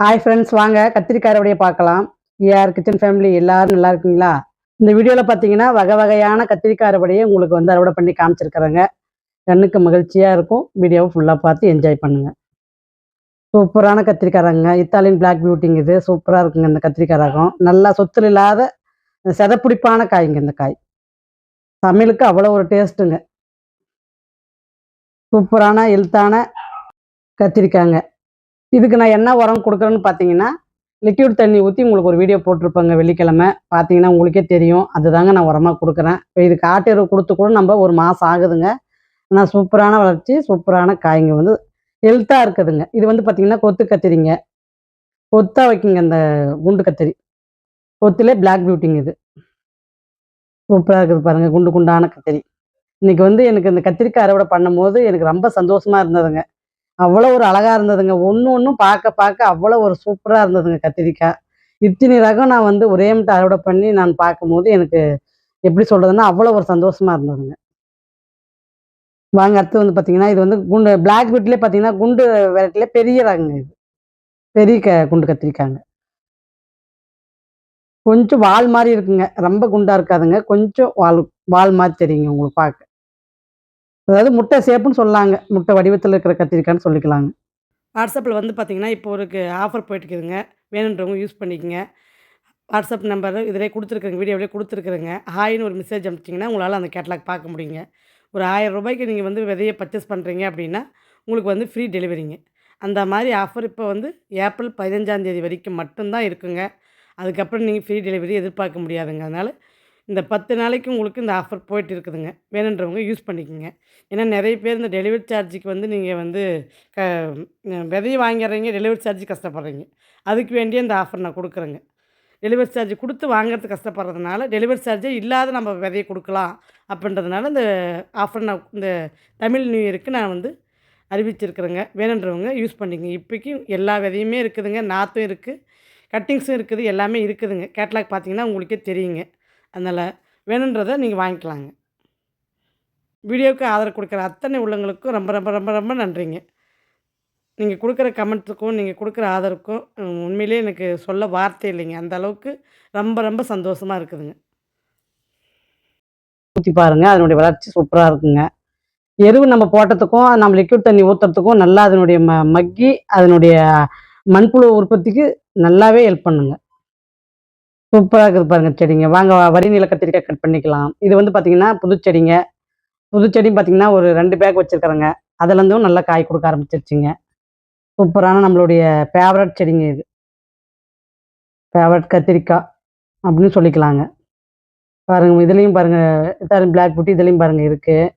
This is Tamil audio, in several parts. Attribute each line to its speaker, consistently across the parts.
Speaker 1: ஹாய் ஃப்ரெண்ட்ஸ், வாங்க கத்திரிக்காய் அறுவடையை பார்க்கலாம். ஏஆர் கிச்சன் ஃபேமிலி எல்லாரும் நல்லா இருக்கீங்களா? இந்த வீடியோவில் பார்த்தீங்கன்னா வகை வகையான கத்திரிக்காய் அறுவடையை உங்களுக்கு வந்து அறுவடை பண்ணி காமிச்சிருக்கிறேங்க. கண்ணுக்கு மகிழ்ச்சியாக இருக்கும். வீடியோவை ஃபுல்லாக பார்த்து என்ஜாய் பண்ணுங்கள். சூப்பரான கத்திரிக்காய் ரகங்க. Italian black பியூட்டிங்க. இது சூப்பராக இருக்குங்க. இந்த கத்திரிக்காய் ரகம் நல்லா சொத்தில் இல்லாத செதப்பிடிப்பான காய்ங்க. இந்த காய் சமையலுக்கு அவ்வளோ ஒரு டேஸ்ட்டுங்க. சூப்பரான ஹெல்த்தான கத்திரிக்காய்ங்க. இதுக்கு நான் என்ன உரம் கொடுக்குறேன்னு பார்த்தீங்கன்னா, லிக்விட் தண்ணி ஊற்றி உங்களுக்கு ஒரு வீடியோ போட்டிருப்பேங்க வெள்ளிக்கிழமை. பார்த்தீங்கன்னா உங்களுக்கே தெரியும். அதுதாங்க நான் உரமாக கொடுக்குறேன். இப்போ இதுக்கு ஆட்டு எருவு கொடுத்து கூட நம்ம ஒரு மாதம் ஆகுதுங்க. ஆனால் சூப்பரான வளர்ச்சி, சூப்பரான காய்ங்க வந்து ஹெல்த்தாக இருக்குதுங்க. இது வந்து பார்த்தீங்கன்னா கொத்து கத்திரிங்க. கொத்தாக வைக்குங்க இந்த குண்டு கத்திரி. கொத்துலே பிளாக் பியூட்டிங்க இது. சூப்பராக இருக்குது பாருங்கள், குண்டு குண்டான கத்திரி. இன்றைக்கி வந்து எனக்கு இந்த கத்திரிக்காய் அறுவடை பண்ணும்போது எனக்கு ரொம்ப சந்தோஷமாக இருந்ததுங்க. அவ்வளோ ஒரு அழகாக இருந்ததுங்க. ஒன்று ஒன்றும் பார்க்க பார்க்க அவ்வளோ ஒரு சூப்பராக இருந்ததுங்க கத்திரிக்காய். இத்தனை ரகம் நான் வந்து ஒரே மட்டும் அறுவடை பண்ணி நான் பார்க்கும்போது எனக்கு எப்படி சொல்கிறதுன்னா அவ்வளோ ஒரு சந்தோஷமாக இருந்ததுங்க. வாங்க அடுத்து வந்து பார்த்தீங்கன்னா, இது வந்து குண்டு பிளாக் பீட்லேயே பார்த்தீங்கன்னா குண்டு வெரைட்டிலே பெரிய ரகங்க இது. பெரிய குண்டு கத்திரிக்காங்க. கொஞ்சம் வால் மாதிரி இருக்குங்க. ரொம்ப குண்டாக இருக்காதுங்க. கொஞ்சம் வால் வால் மாதிரி தெரியுங்க உங்களுக்கு பார்க்க. அதாவது முட்டை சேப்புன்னு சொல்லலாங்க. முட்டை வடிவத்தில் இருக்கிற கத்திரிக்காய்ன்னு சொல்லிக்கலாங்க. வாட்ஸ்அப்பில் வந்து பார்த்தீங்கன்னா, இப்போ ஒரு ஆஃபர் போயிட்டுருக்குதுங்க. வேணுன்றவங்க யூஸ் பண்ணிக்கங்க. வாட்ஸ்அப் நம்பர் இதிலே கொடுத்துருக்குறேங்க, வீடியோவிலே கொடுத்துருக்குறேங்க. ஹாய்ன்னு ஒரு மெசேஜ் அனுப்பிச்சிங்கன்னா உங்களால் அந்த கேட்லாக் பார்க்க முடியுங்க. ஒரு ₹1000 நீங்கள் வந்து விதையை பர்ச்சேஸ் பண்ணுறீங்க அப்படின்னா உங்களுக்கு வந்து ஃப்ரீ டெலிவரிங்க. அந்த மாதிரி ஆஃபர் இப்போ வந்து ஏப்ரல் 15ஆம் தேதி வரைக்கும் மட்டும்தான் இருக்குங்க. அதுக்கப்புறம் நீங்கள் ஃப்ரீ டெலிவரி எதிர்பார்க்க முடியாதுங்க. அதனால் இந்த 10 நாளைக்கு உங்களுக்கு இந்த ஆஃபர் போயிட்டு இருக்குதுங்க. வேணுன்றவங்க யூஸ் பண்ணிக்கோங்க. ஏன்னா நிறைய பேர் இந்த டெலிவரி சார்ஜுக்கு வந்து நீங்கள் வந்து க விதைய வாங்கிடுறீங்க, டெலிவரி சார்ஜ் கஷ்டப்படுறீங்க. அதுக்கு வேண்டிய இந்த ஆஃபர் நான் கொடுக்குறேங்க. டெலிவரி சார்ஜ் கொடுத்து வாங்குறதுக்கு கஷ்டப்படுறதுனால டெலிவரி சார்ஜே இல்லாத நம்ம விதைய கொடுக்கலாம் அப்படின்றதுனால இந்த ஆஃபர் நான் இந்த தமிழ் நியூ இயருக்கு நான் வந்து அறிவிச்சிருக்கிறேங்க. வேணுன்றவங்க யூஸ் பண்ணிக்கங்க. இப்போக்கி எல்லா விதையுமே இருக்குதுங்க. நாற்றும் இருக்குது, கட்டிங்ஸும் இருக்குது, எல்லாமே இருக்குதுங்க. கேட்லாக் பார்த்தீங்கன்னா உங்களுக்கே தெரியுங்க. அதனால் வேணுன்றதை நீங்கள் வாங்கிக்கலாங்க. வீடியோவுக்கு ஆதரவு கொடுக்குற அத்தனை உள்ளங்களுக்கும் ரொம்ப ரொம்ப ரொம்ப ரொம்ப நன்றிங்க. நீங்கள் கொடுக்குற கமெண்ட்ஸுக்கும் நீங்கள் கொடுக்குற ஆதரவுக்கும் உண்மையிலே எனக்கு சொல்ல வார்த்தை இல்லைங்க. அந்த அளவுக்கு ரொம்ப ரொம்ப சந்தோஷமாக இருக்குதுங்க. ஊற்றி பாருங்கள், அதனுடைய வளர்ச்சி சூப்பராக இருக்குங்க. எருவு நம்ம போட்டதுக்கும் நம்ம லிக்விட் தண்ணி ஊற்றுறதுக்கும் நல்லா அதனுடைய மக்கி அதனுடைய மண்புழு உற்பத்திக்கு நல்லாவே ஹெல்ப் பண்ணுங்க. சூப்பராக இருக்குது பாருங்கள் செடிங்க. வாங்க வரி நில கத்திரிக்காய் கட் பண்ணிக்கலாம். இது வந்து பார்த்தீங்கன்னா புதுச்செடிங்க. புதுச்செடியும் பார்த்தீங்கன்னா ஒரு 2 பேக் வச்சுருக்கிறேங்க. அதுலேருந்தும் நல்லா காய் கொடுக்க ஆரம்பிச்சிருச்சுங்க. சூப்பரான நம்மளுடைய ஃபேவரட் செடிங்க இது. ஃபேவரட் கத்திரிக்காய் அப்படின்னு சொல்லிக்கலாங்க. பாருங்கள், இதுலேயும் பாருங்கள் இத்தாலியன் பிளாக் பியூட்டி இதுலேயும் பாருங்கள் இருக்குது.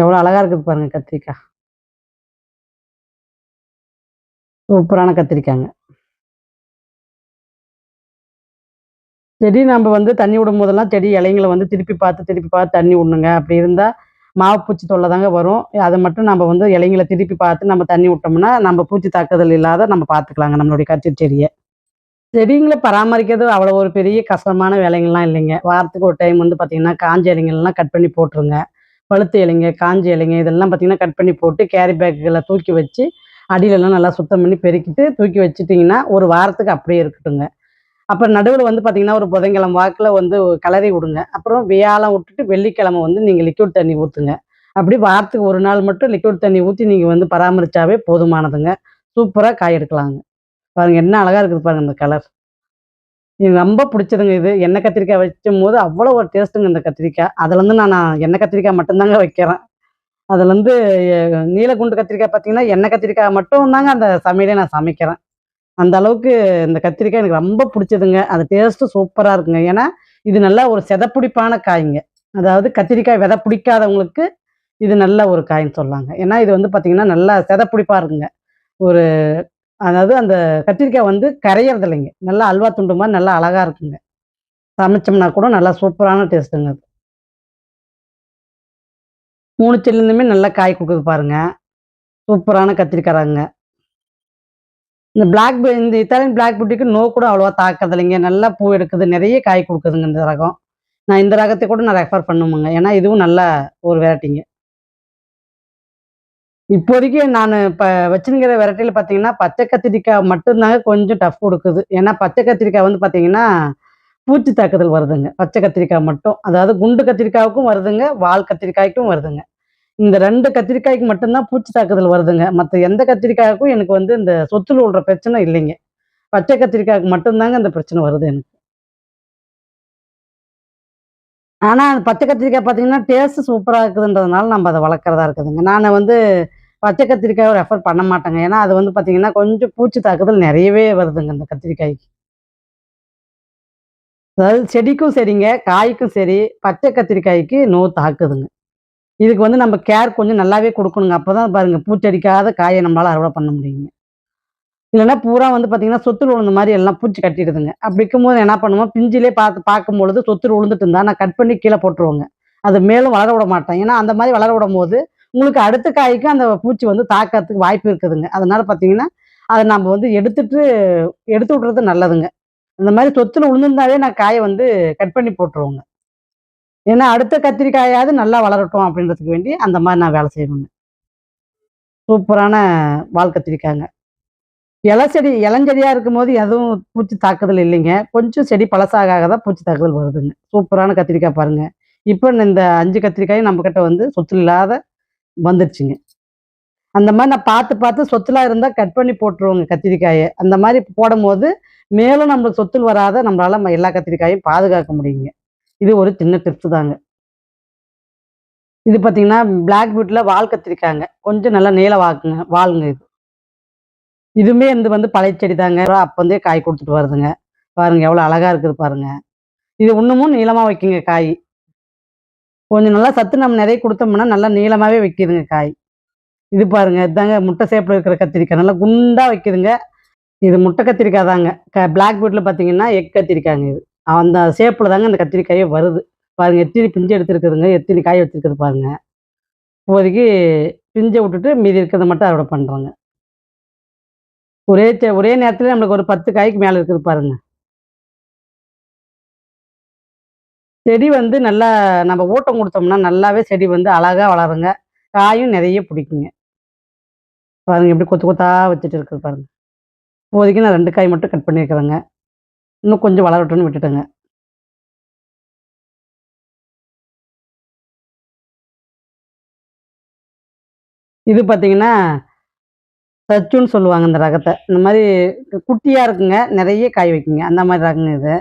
Speaker 1: எவ்வளோ அழகாக இருக்குது பாருங்கள் கத்திரிக்காய். சூப்பரான கத்திரிக்காய்ங்க. செடி நம்ம வந்து தண்ணி விடும் போதெல்லாம் செடி இலைங்களை வந்து திருப்பி பார்த்து தண்ணி விடணுங்க. அப்படி இருந்தால் மாவு பூச்சி தொல்லை தாங்க வரும். அதை மட்டும் நம்ம வந்து இலைங்களை திருப்பி பார்த்து நம்ம தண்ணி விட்டோம்னா நம்ம பூச்சி தாக்குதல் இல்லாத நம்ம பார்த்துக்கலாங்க நம்மளுடைய கத்திரி செடியை. செடிங்களை பராமரிக்கிறது அவ்வளோ ஒரு பெரிய கஷ்டமான வேலைங்கள்லாம் இல்லைங்க. வாரத்துக்கு ஒரு டைம் வந்து பார்த்திங்கன்னா காஞ்ச இலைங்கள்லாம் கட் பண்ணி போட்டுருங்க. பழுத்த இலைங்க, காஞ்ச இலைங்க இதெல்லாம் பார்த்திங்கன்னா கட் பண்ணி போட்டு கேரி பேக்குகளை தூக்கி வச்சு அடியிலெல்லாம் நல்லா சுத்தம் பண்ணி பெருக்கிட்டு தூக்கி வச்சுட்டிங்கன்னா ஒரு வாரத்துக்கு அப்படியே இருக்கட்டுங்க. அப்புறம் நடுவில் வந்து பார்த்தீங்கன்னா ஒரு புதன்கிழமை வாக்கில் வந்து கிளறி விடுங்க. அப்புறம் வியாழம் விட்டுட்டு வெள்ளிக்கிழமை வந்து நீங்கள் லிக்விட் தண்ணி ஊற்றுங்க. அப்படி வாரத்துக்கு ஒரு நாள் மட்டும் லிக்விட் தண்ணி ஊற்றி நீங்கள் வந்து பராமரித்தாவே போதுமானதுங்க. சூப்பராக காய் எடுக்கலாங்க. பாருங்கள் என்ன அழகாக இருக்குது பாருங்கள் இந்த கலர். இது ரொம்ப பிடிச்சதுங்க. இது எண்ணெய் கத்திரிக்காய் வைக்கும்போது அவ்வளோ ஒரு டேஸ்ட்டுங்க இந்த கத்திரிக்காய். அதுலேருந்து நான் எண்ணெய் கத்திரிக்காய் மட்டும்தாங்க வைக்கிறேன். அதுலேருந்து நீலக்குண்டு கத்திரிக்காய் பார்த்தீங்கன்னா எண்ணெய் கத்திரிக்காய் மட்டும் தாங்க அந்த சமையலே நான் சமைக்கிறேன். அந்த அளவுக்கு இந்த கத்திரிக்காய் எனக்கு ரொம்ப பிடிச்சதுங்க. அது டேஸ்ட்டு சூப்பராக இருக்குங்க. ஏன்னா இது நல்லா ஒரு செதப்பிடிப்பான காய்ங்க. அதாவது கத்திரிக்காய் விதை பிடிக்காதவங்களுக்கு இது நல்ல ஒரு காய்ன்னு சொல்லலாங்க. ஏன்னா இது வந்து பார்த்தீங்கன்னா நல்லா செதப்பிடிப்பா இருக்குங்க. ஒரு அதாவது அந்த கத்திரிக்காய் வந்து கரையறது இல்லைங்க. நல்லா அல்வா துண்டு மாதிரி நல்லா அழகா இருக்குங்க. சமைச்சோம்னா கூட நல்லா சூப்பரான டேஸ்ட்டுங்க அது. 3 செடிலேருந்துமே நல்லா காய் கொடுக்குது பாருங்க. சூப்பரான கத்திரிக்காய் ரகங்க. இந்த இத்தாலியன் பிளாக் பியூட்டிக்கு கூட அவ்வளோவா தாக்கறது இல்லைங்க. நல்லா பூ எடுக்குது. நிறைய காய் கொடுக்குதுங்க இந்த ரகம். நான் இந்த ரகத்தை கூட நான் ரெஃபர் பண்ணுவேங்க. ஏன்னா இதுவும் நல்ல ஒரு வெரைட்டிங்க. இப்போதைக்கு நான் இப்ப வச்சுருக்கிற வெரைட்டில பார்த்தீங்கன்னா, பச்சை கத்திரிக்காய் மட்டும் தாங்க கொஞ்சம் டஃப் குடுக்குது. ஏன்னா பச்சை கத்திரிக்காய் வந்து பார்த்தீங்கன்னா, பூச்சி தாக்குதல் வருதுங்க. பச்சை கத்திரிக்காய் மட்டும். அதாவது குண்டு கத்திரிக்காவுக்கும் வருதுங்க, வால் கத்திரிக்காய்க்கும் வருதுங்க. இந்த 2 கத்திரிக்காய்க்கு மட்டும் தான் பூச்சி தாக்குதல் வருதுங்க. மத்த எந்த கத்திரிக்காய்க்கும் எனக்கு வந்து இந்த சொத்துல விடுற பிரச்சனை இல்லைங்க. பச்சை கத்திரிக்காய்க்கு மட்டும் தாங்க இந்த பிரச்சனை வருது எனக்கு. ஆனா, அந்த பச்சை கத்திரிக்காய் பார்த்தீங்கன்னா, டேஸ்ட்டு சூப்பரா இருக்குதுன்றதுனால நம்ம அத வளர்க்கிறதா இருக்குதுங்க. நானு வந்து பச்சை கத்திரிக்காய ரெஃபர் பண்ண மாட்டேங்க. ஏன்னா, அது வந்து பார்த்தீங்கன்னா, கொஞ்சம் பூச்சி தாக்குதல் நெறையவே வருதுங்க அந்த கத்திரிக்காய்க்கு. அதாவது செடிக்கும் சரிங்க, காய்க்கும் சரி, பச்சை கத்திரிக்காய்க்கு நோய் தாக்குதுங்க. இதுக்கு வந்து நம்ம கேர் கொஞ்சம் நல்லாவே குடுக்கணுங்க. அப்பதான் பாருங்க பூச்சடிக்காத காய நம்மளால அறுவடை பண்ண முடியுங்க. இல்லன்னா பூரா வந்து பார்த்தீங்கன்னா, சொத்துல விழுந்த மாரி எல்லாம் பூச்சி கட்டிடுதுங்க. அப்படி இருக்கும்போது என்ன பண்ணுவோம், பிஞ்சிலே பார்க்கும்பொழுது சொத்துல விழுந்துட்டு இருந்தா, நான் கட் பண்ணி கீழ போட்டுருவேங்க. அது மேலும் வளர விட மாட்டேன். ஏன்னா, அந்த மாரி வளர விடும்போது, உங்களுக்கு அடுத்த காய்க்கு அந்த பூச்சி வந்து தாக்கறதுக்கு வாய்ப்பு இருக்குதுங்க. அதனால பார்த்தீங்கன்னா, அத நம்ம வந்து எடுத்து விட்டுறது நல்லதுங்க. அந்த மாரி சொத்துல விழுந்திருந்தாவே நான் காய வந்து கட் பண்ணி போட்டுருவேங்க. ஏன்னா, அடுத்த கத்திரிக்காயாவது நல்லா வளரட்டும் அப்படின்றதுக்கு வேண்டி, அந்த மாரி நான் வேலை செய்வேங்க. சூப்பரான வால் கத்திரிக்காங்க. இளஞ்செடியா இருக்கும்போது எதுவும் பூச்சி தாக்குதல் இல்லைங்க. கொஞ்சம் செடி பழசாக ஆக தான் பூச்சி தாக்குதல் வருதுங்க. சூப்பரான கத்திரிக்காய் பாருங்க. இப்ப இந்த 5 கத்திரிக்காயும் நம்மகிட்ட வந்து சொத்துல இல்லாத வந்துருச்சுங்க. அந்த மாரி நான் பார்த்து, பார்த்து சொத்துலா இருந்தா கட் பண்ணி போட்டுருவேங்க கத்திரிக்காய. அந்த மாரி போடும்போது, மேலும் நம்மளுக்கு சொத்துள் வராத நம்மளால எல்லா கத்திரிக்காயும் பாதுகாக்க முடியுங்க. இது ஒரு சின்ன டிப்ஸ் தாங்க. இது பார்த்தீங்கன்னா, பிளாக் பீட்ல வால் கத்திரிக்காங்க. கொஞ்சம் நல்லா நீள வாலுங்க இது. இதுவுமே வந்து பழைய செடி தாங்க. அப்பருந்தே காய் குடுத்துட்டு வருதுங்க. பாருங்க எவ்வளோ அழகா இருக்குது பாருங்க. இது இன்னமும் நீளமா வைக்குங்க காய். கொஞ்சம் நல்லா சத்து நம்ம நெறைய குடுத்தோம்னா, நல்லா நீளமாவே வைக்குதுங்க காய். இது பாருங்க, இதாங்க முட்டை ஷேப்ல இருக்கிற கத்திரிக்காய். நல்லா குண்டா வைக்குதுங்க. இது முட்டை கத்திரிக்காய் தாங்க. பிளாக் பீட்ல பார்த்தீங்கன்னா, எக் கத்திரிக்காய்ங்க இது. அந்த ஷேப்ல தாங்க அந்த கத்திரிக்காயே வருது. பாருங்க எத்தினி பிஞ்சு எடுத்திருக்குதுங்க. எத்தினி காய் வச்சிருக்குது பாருங்க. இப்போதைக்கு பிஞ்ச விட்டுட்டு மீதி இருக்கிறத மட்டும் அறுவடை பண்றோங்க. ஒரே நேரத்தில நம்மளுக்கு ஒரு 10 காய்க்கு மேல இருக்குது பாருங்க. செடி வந்து நல்லா நம்ம ஊட்டம் குடுத்தோம்னா, நல்லாவே செடி வந்து அழகா வளருங்க. காயும் நெறைய பிடிக்குங்க. பாருங்க எப்படி கொத்து கொத்தா வச்சுட்டு இருக்குது பாருங்க. இப்போதைக்கு நான் 2 காய் மட்டும் கட் பண்ணியிருக்கிறேங்க. இன்னும் கொஞ்சம் வளரட்டும்னு விட்டுட்டேங்க. இது பார்த்தீங்கன்னா, சச்சுன்னு சொல்லுவாங்க இந்த ரகத்த. இந்த மாரி குட்டியா இருக்குங்க. நெறைய காய் வைக்குங்க. அந்த மாரி ரகங்க இது.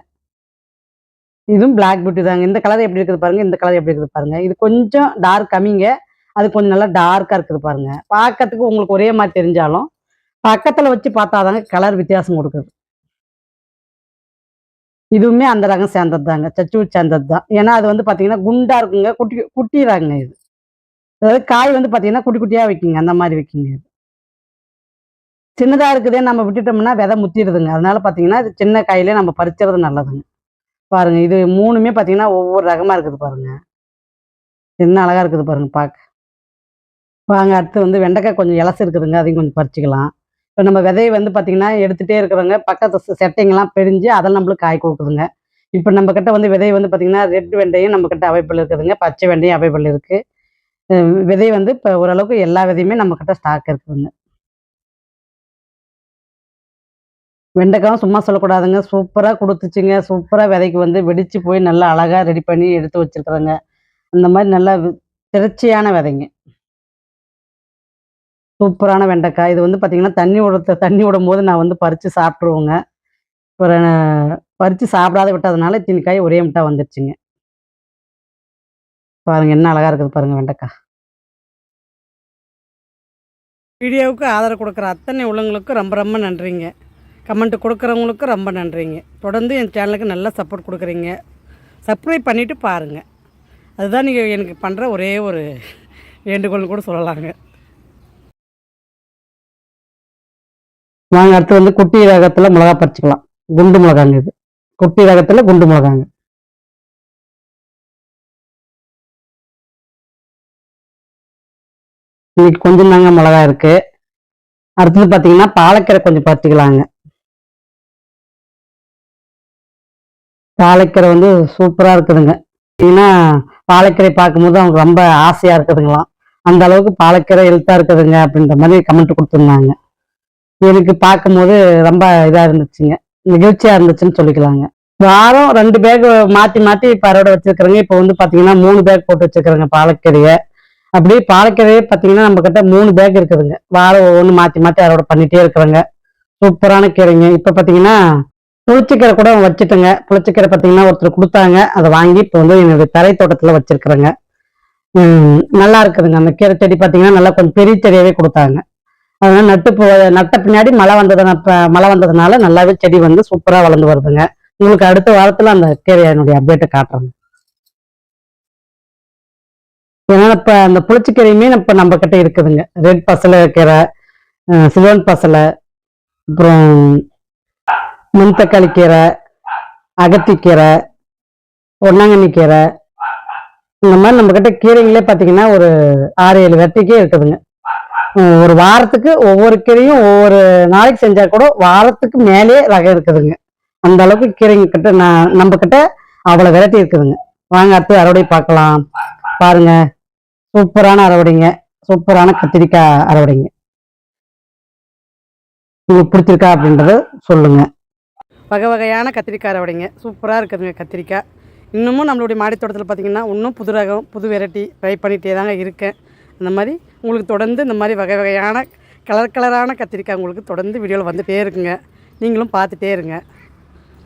Speaker 1: இதுவும் பிளாக் பியூட்டி தாங்க. இந்த கலர் எப்படி இருக்குது பாருங்க. இந்த கலர் எப்படி இருக்குது பாருங்க. இது கொஞ்சம் டார்க் கம்மிங்க. அது கொஞ்சம் நல்லா டார்க்கா இருக்குது பாருங்க. பார்க்கறதுக்கு உங்களுக்கு ஒரே மாரி தெரிஞ்சாலும், பக்கத்துல வச்சு பார்த்தா தாங்க கலர் வித்தியாசம் குடுக்குது. இதுவுமே அந்த ரகம் சேர்ந்தது தாங்க. சச்சூ சேர்ந்தது தான். ஏன்னா அது வந்து பார்த்தீங்கன்னா, குண்டா இருக்குங்க. குட்டி குட்டி ரகங்க இது. அதாவது காய் வந்து பார்த்தீங்கன்னா, குட்டி குட்டியா வைக்குங்க. அந்த மாரி வைக்குங்க இது. சின்னதா இருக்குதேன்னு நம்ம விட்டுட்டோம்னா, விதை முத்திருதுங்க. அதனால பார்த்தீங்கன்னா, இது சின்ன காயிலே நம்ம பறிச்சுறது நல்லதுங்க. பாருங்க இது 3மே பார்த்தீங்கன்னா, ஒவ்வொரு ரகமா இருக்குது பாருங்க. என்ன அழகா இருக்குது பாருங்க பார்க்க. வாங்க அடுத்து வந்து வெண்டைக்காய் கொஞ்சம் இலசு இருக்குதுங்க. அதையும் கொஞ்சம் பறிச்சுக்கலாம். இப்ப நம்ம விதைய வந்து பார்த்தீங்கன்னா, எடுத்துட்டே இருக்கிறோங்க. பக்கத்து செட்டைங்கலாம் பிரிஞ்சு அதெல்லாம் நம்மளுக்கு காய் குடுக்குதுங்க. இப்ப நம்ம கிட்ட வந்து விதை வந்து பார்த்தீங்கன்னா, ரெட் வெண்டையும் நம்ம கிட்ட அவைலபிள் இருக்குதுங்க. பச்சை வெண்டையும் அவைலபிள் இருக்கு. அ விதை வந்து இப்ப ஓரளவுக்கு எல்லா விதையுமே நம்ம கிட்ட ஸ்டாக் இருக்குதுங்க. வெண்டைக்காவும் சும்மா சொல்லக்கூடாதுங்க. சூப்பரா குடுத்துச்சுங்க. சூப்பரா விதைக்கு வந்து வெடிச்சு போய் நல்லா அழகா ரெடி பண்ணி எடுத்து வச்சிருக்கிறேங்க. அந்த மாரி நல்லா திரட்சியான விதைங்க. சூப்பரான வெண்டைக்காய். இது வந்து பார்த்தீங்கன்னா, தண்ணி விடும்போது நான் வந்து பறிச்சு சாப்ட்டுருவேங்க. ஒரு பறிச்சு சாப்பிடாத விட்டதுனால இத்தனி காய் ஒரே முட்டா வந்துருச்சுங்க. பாருங்க என்ன அழகா இருக்குது பாருங்க வெண்டைக்கா. வீடியோவுக்கு ஆதரவு குடுக்குற அத்தனை உள்ளவங்களுக்கும் ரொம்ப ரொம்ப நன்றிங்க. கமெண்ட் குடுக்குறவங்களுக்கும் ரொம்ப நன்றிங்க. தொடர்ந்து என் சேனலுக்கு நல்லா சப்போர்ட் குடுக்குறீங்க. சப்ஸ்கிரைப் பண்ணிவிட்டு பாருங்கள். அதுதான் நீங்கள் எனக்கு பண்ணுற ஒரே ஒரு வேண்டுகோள்னு கூட சொல்லலாங்க. நாங்க அடுத்து வந்து குட்டி ரகத்துல மிளகா பறிச்சுக்கலாம். குண்டு மிளகாங்க இது. குட்டி ரகத்துல குண்டு மிளகாங்க. இன்னைக்கு கொஞ்சம் தாங்க மிளகா இருக்கு. அடுத்தது பார்த்தீங்கன்னா, பாலக்கீரை கொஞ்சம் பறிச்சுக்கலாங்க. பாலக்கீரை வந்து சூப்பரா இருக்குதுங்க. ஏன்னா, பாலக்கீரை பார்க்கும்போது அவங்களுக்கு ரொம்ப ஆசையா இருக்குதுங்களாம். அந்த அளவுக்கு பாலக்கீரை ஹெல்த்தாக இருக்குதுங்க அப்படின்ற மாதிரி கமெண்ட் கொடுத்துருந்தாங்க. எனக்கு பார்க்கும்போது ரொம்ப இதாக இருந்துச்சுங்க, நிகழ்ச்சியாக இருந்துச்சுன்னு சொல்லிக்கலாங்க. வாரம் 2 பேக் மாற்றி மாற்றி இப்போ அறுவடை வச்சுருக்கிறேங்க. இப்போ வந்து பார்த்தீங்கன்னா 3 பேக் போட்டு வச்சுருக்கிறேங்க பாலக்கீரையை. அப்படியே பாலக்கீரையே பார்த்தீங்கன்னா நம்மக்கிட்ட 3 பேக் இருக்குதுங்க. வாரம் ஒவ்வொன்று மாற்றி மாற்றி அறுவடை பண்ணிகிட்டே இருக்கிறேங்க. சூப்பரான கீரைங்க. இப்போ பார்த்தீங்கன்னா புளிச்சக்கீரை கூட வச்சுட்டேங்க. புளிச்சக்கீரை பார்த்தீங்கன்னா ஒருத்தர் கொடுத்தாங்க, அதை வாங்கி இப்போ வந்து என்னுடைய தரை தோட்டத்தில் வச்சிருக்கிறேங்க. நல்லா இருக்குதுங்க. அந்த கீரை செடி பார்த்தீங்கன்னா நல்லா கொஞ்சம் பெரிய செடியாகவே கொடுத்தாங்க. அதனால நட்ட பின்னாடி மழை வந்ததுனால நல்லாவே செடி வந்து சூப்பராக வளர்ந்து வருதுங்க. உங்களுக்கு அடுத்த வாரத்தில் அந்த கீரையினுடைய அப்டேட்டை காட்டுறேங்க. ஏன்னா இப்போ அந்த புளிச்சக்கீரையுமே இப்போ நம்ம கிட்ட இருக்குதுங்க. ரெட் பசலை கீரை, சிலோன் பசலை, அப்புறம் முன்தக்காளி கீரை, அகத்திக்கீரை, பொன்னாங்கண்ணி கீரை, இந்த மாதிரி நம்ம கிட்ட கீரைங்களே பார்த்தீங்கன்னா ஒரு 6-7 வெரைட்டிக்கே இருக்குதுங்க. ஒரு வாரத்துக்கு ஒவ்வொரு கீரையும் ஒவ்வொரு நாளைக்கு செஞ்சா கூட வாரத்துக்கு மேலே ரகம் இருக்குதுங்க. அந்த அளவுக்கு கீரைங்க கிட்ட நம்ம கிட்ட அவ்வளோ வெரைட்டி இருக்குதுங்க. வாங்க அடுத்து அறுவடை பார்க்கலாம். பாருங்க, சூப்பரான அறுவடைங்க, சூப்பரான கத்திரிக்காய் அறுவடைங்க. உங்களுக்கு பிடிச்சிருக்கா அப்படின்றத சொல்லுங்க. வகை வகையான கத்திரிக்காய் அறுவடைங்க, சூப்பராக இருக்குதுங்க கத்திரிக்காய். இன்னமும் நம்மளுடைய மாடித்தோட்டத்தில் பார்த்தீங்கன்னா இன்னும் புது ரகம் புது வெரைட்டி ட்ரை பண்ணிகிட்டே தாங்க இருக்கேன். அந்த மாதிரி உங்களுக்கு தொடர்ந்து இந்த மாதிரி வகை வகையான கலரான கத்திரிக்காய் உங்களுக்கு தொடர்ந்து வீடியோவில் வந்துகிட்டே இருக்குங்க. நீங்களும் பார்த்துட்டே இருங்க.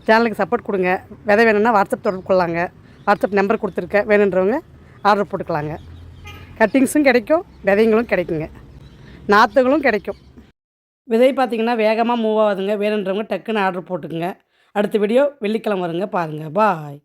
Speaker 1: சேனலுக்கு சப்போர்ட் கொடுங்க. விதை வேணும்னா வாட்ஸ்அப் தொடர்பு கொள்ளாங்க. வாட்ஸ்அப் நம்பர் கொடுத்துருக்கேன், வேணுன்றவங்க ஆர்டர் போட்டுக்கலாங்க. கட்டிங்ஸும் கிடைக்கும், விதைங்களும் கிடைக்குங்க, நாற்றுகளும் கிடைக்கும். விதை பார்த்திங்கன்னா வேகமாக மூவ் ஆகுதுங்க. வேணுன்றவங்க டக்குன்னு ஆர்டர் போட்டுக்குங்க. அடுத்த வீடியோ வெள்ளிக்கிழமை வருங்க, பாருங்கள். பாய்.